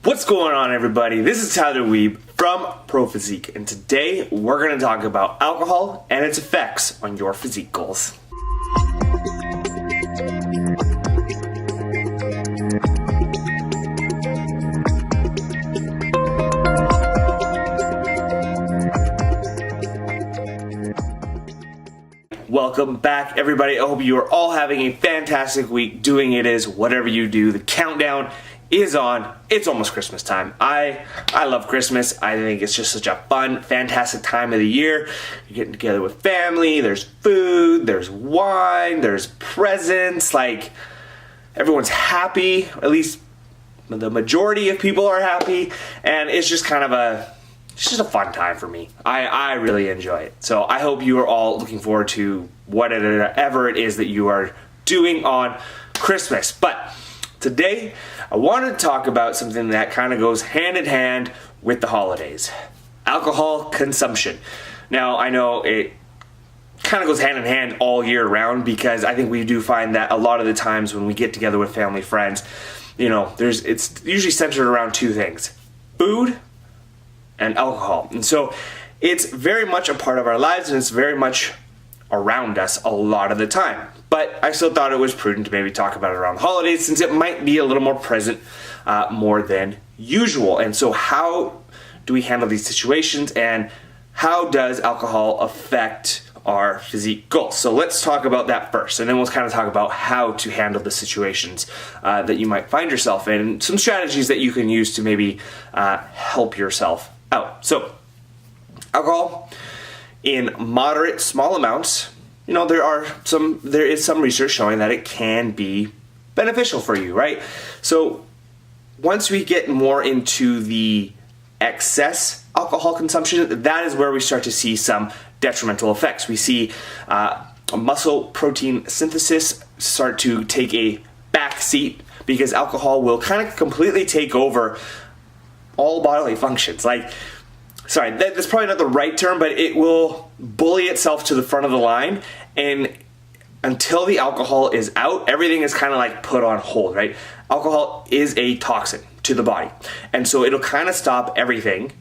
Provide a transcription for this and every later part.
What's going on, everybody? This is Tyler Weeb from Pro Physique, and today we're going to talk about alcohol and its effects on your physique goals. Welcome back, everybody. I hope you are all having a fantastic week. Doing it is whatever you do. The countdown is on. It's almost Christmas time. I love Christmas. I think it's just such a fun, fantastic time of the year. You're getting together with family. There's food. There's wine. There's presents. Like, everyone's happy. At least the majority of people are happy. And it's just kind of it's just a fun time for me. I really enjoy it. So I hope you are all looking forward to whatever it is that you are doing on Christmas. But today, I wanted to talk about something that kind of goes hand in hand with the holidays. Alcohol consumption. Now, I know it kind of goes hand in hand all year round because I think we do find that a lot of the times when we get together with family, friends, it's usually centered around two things: food and alcohol. And so it's very much a part of our lives, and it's very much around us a lot of the time. But I still thought it was prudent to maybe talk about it around the holidays, since it might be a little more present more than usual. And so how do we handle these situations, and how does alcohol affect our physique goals? So let's talk about that first, and then we'll kind of talk about how to handle the situations that you might find yourself in, and some strategies that you can use to maybe help yourself out. So alcohol in moderate, small amounts, there is some research showing that it can be beneficial for you, right? So once we get more into the excess alcohol consumption, that is where we start to see some detrimental effects. We see muscle protein synthesis start to take a back seat because alcohol will kind of completely take over all bodily functions. That's probably not the right term, but it will bully itself to the front of the line, and until the alcohol is out, everything is kind of like put on hold, right? Alcohol is a toxin to the body, and so it'll kind of stop everything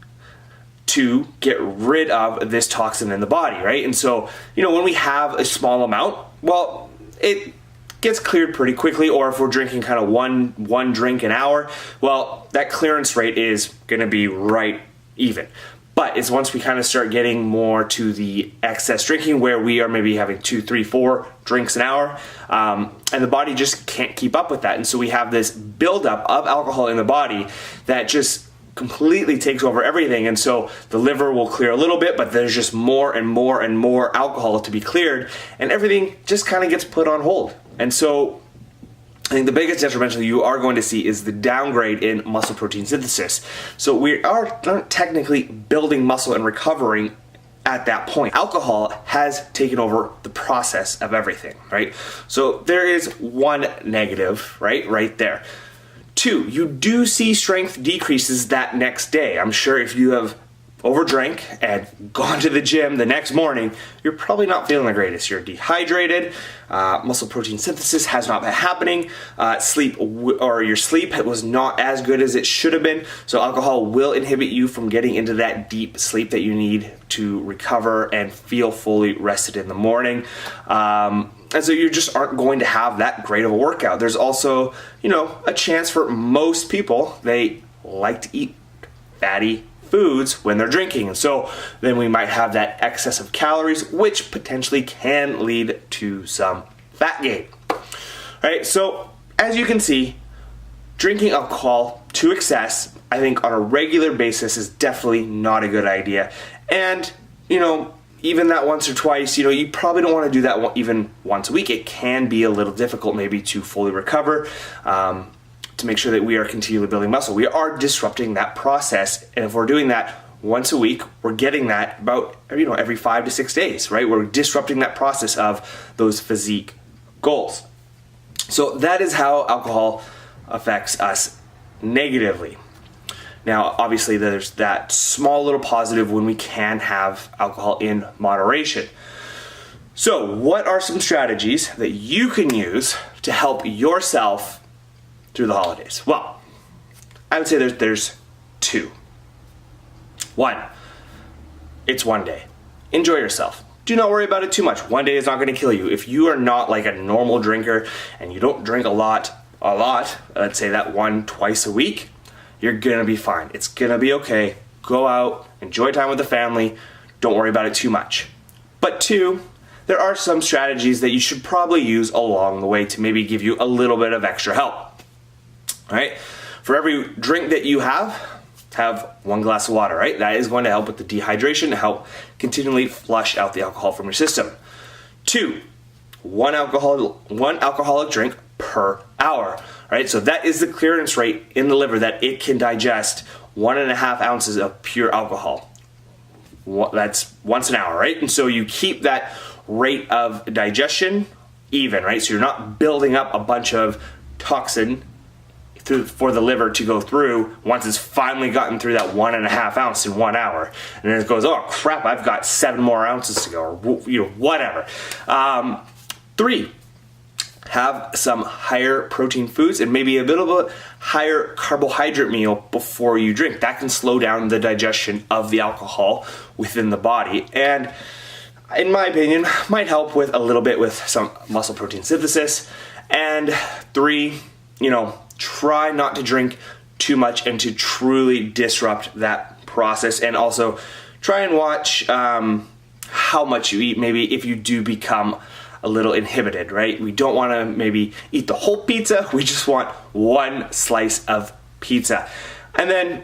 to get rid of this toxin in the body, right? And so, when we have a small amount, well, it gets cleared pretty quickly. Or if we're drinking kind of one drink an hour, well, that clearance rate is going to be right even. But it's once we kind of start getting more to the excess drinking, where we are maybe having 2, 3, 4 drinks an hour, and the body just can't keep up with that. And so we have this buildup of alcohol in the body that just completely takes over everything. And so the liver will clear a little bit, but there's just more and more and more alcohol to be cleared, and everything just kind of gets put on hold. And so I think the biggest detrimental you are going to see is the downgrade in muscle protein synthesis. So we aren't technically building muscle and recovering at that point. Alcohol has taken over the process of everything, right? So there is one negative, right there. 2, you do see strength decreases that next day. I'm sure if you have overdrank and gone to the gym the next morning, you're probably not feeling the greatest. You're dehydrated, muscle protein synthesis has not been happening, your sleep was not as good as it should have been. So alcohol will inhibit you from getting into that deep sleep that you need to recover and feel fully rested in the morning. And so you just aren't going to have that great of a workout. There's also, a chance for most people, they like to eat fatty foods when they're drinking, and so then we might have that excess of calories, which potentially can lead to some fat gain. Right? So as you can see, drinking alcohol to excess, I think on a regular basis, is definitely not a good idea. And even that once or twice, you probably don't want to do that even once a week. It can be a little difficult maybe to fully recover, to make sure that we are continually building muscle. We are disrupting that process, and if we're doing that once a week, we're getting that about every 5 to 6 days, right? We're disrupting that process of those physique goals. So that is how alcohol affects us negatively. Now, obviously, there's that small little positive when we can have alcohol in moderation. So, what are some strategies that you can use to help yourself through the holidays? Well, I would say there's two. One, it's one day. Enjoy yourself. Do not worry about it too much. One day is not going to kill you. If you are not like a normal drinker and you don't drink a lot, let's say that twice a week, you're going to be fine. It's going to be okay. Go out, enjoy time with the family. Don't worry about it too much. But two, there are some strategies that you should probably use along the way to maybe give you a little bit of extra help. All right? For every drink that you have 1 glass of water, right? That is going to help with the dehydration, to help continually flush out the alcohol from your system. 2, one alcoholic drink per hour, right? So that is the clearance rate in the liver that it can digest 1.5 ounces of pure alcohol. That's once an hour, right? And so you keep that rate of digestion even, right? So you're not building up a bunch of toxin for the liver to go through once it's finally gotten through that 1.5 ounce in 1 hour. And then it goes, oh crap, I've got 7 more ounces to go, or whatever. 3, have some higher protein foods and maybe a bit of a higher carbohydrate meal before you drink. That can slow down the digestion of the alcohol within the body, and in my opinion, might help with a little bit with some muscle protein synthesis. And 3, try not to drink too much and to truly disrupt that process. And also try and watch how much you eat, maybe if you do become a little inhibited, right? We don't want to maybe eat the whole pizza. We just want one slice of pizza. And then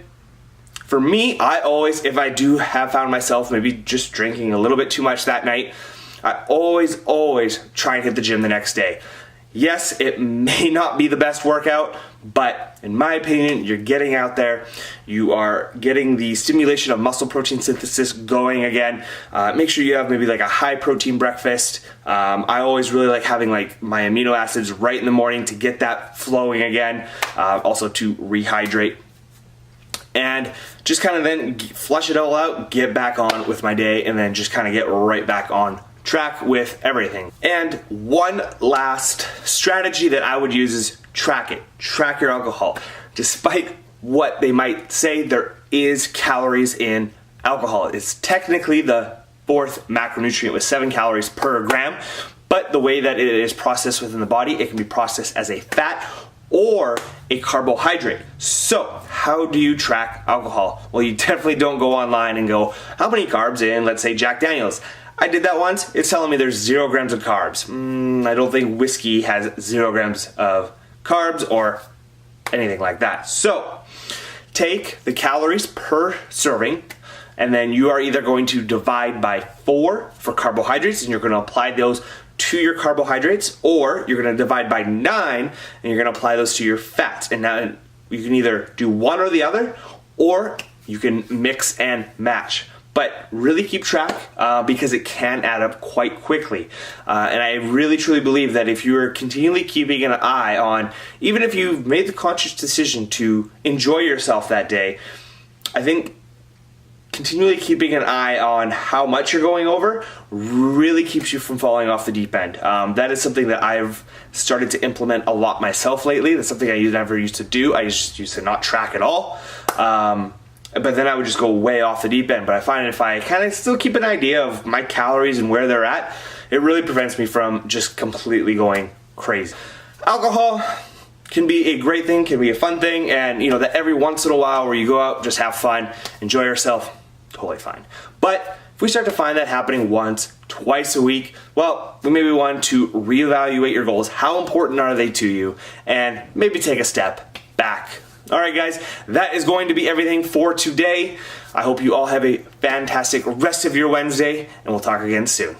for me, I always, if I do have found myself maybe just drinking a little bit too much that night, I always try and hit the gym the next day. Yes, it may not be the best workout, but in my opinion, you're getting out there. You are getting the stimulation of muscle protein synthesis going again. Make sure you have maybe like a high protein breakfast. I always really like having like my amino acids right in the morning to get that flowing again. Also to rehydrate. And just kind of then flush it all out, get back on with my day, and then just kind of get right back on track with everything. And one last strategy that I would use is track it. Track your alcohol. Despite what they might say, there is calories in alcohol. It's technically the 4th macronutrient with 7 calories per gram, but the way that it is processed within the body, it can be processed as a fat or a carbohydrate. So how do you track alcohol? Well, you definitely don't go online and go, how many carbs in, let's say, Jack Daniels? I did that once. It's telling me there's 0 grams of carbs. I don't think whiskey has 0 grams of carbs or anything like that. So take the calories per serving, and then you are either going to divide by 4 for carbohydrates, and you're going to apply those to your carbohydrates, or you're going to divide by 9 and you're going to apply those to your fats. And now you can either do one or the other, or you can mix and match. But really keep track because it can add up quite quickly. And I really truly believe that if you're continually keeping an eye on, even if you've made the conscious decision to enjoy yourself that day, I think continually keeping an eye on how much you're going over really keeps you from falling off the deep end. That is something that I've started to implement a lot myself lately. That's something I never used to do. I just used to not track at all. But then I would just go way off the deep end. But I find if I kind of still keep an idea of my calories and where they're at, it really prevents me from just completely going crazy. Alcohol can be a great thing, can be a fun thing, and that every once in a while where you go out, just have fun, enjoy yourself, totally fine. But if we start to find that happening once, twice a week, well, we maybe want to reevaluate your goals. How important are they to you? And maybe take a step back. All right, guys, that is going to be everything for today. I hope you all have a fantastic rest of your Wednesday, and we'll talk again soon.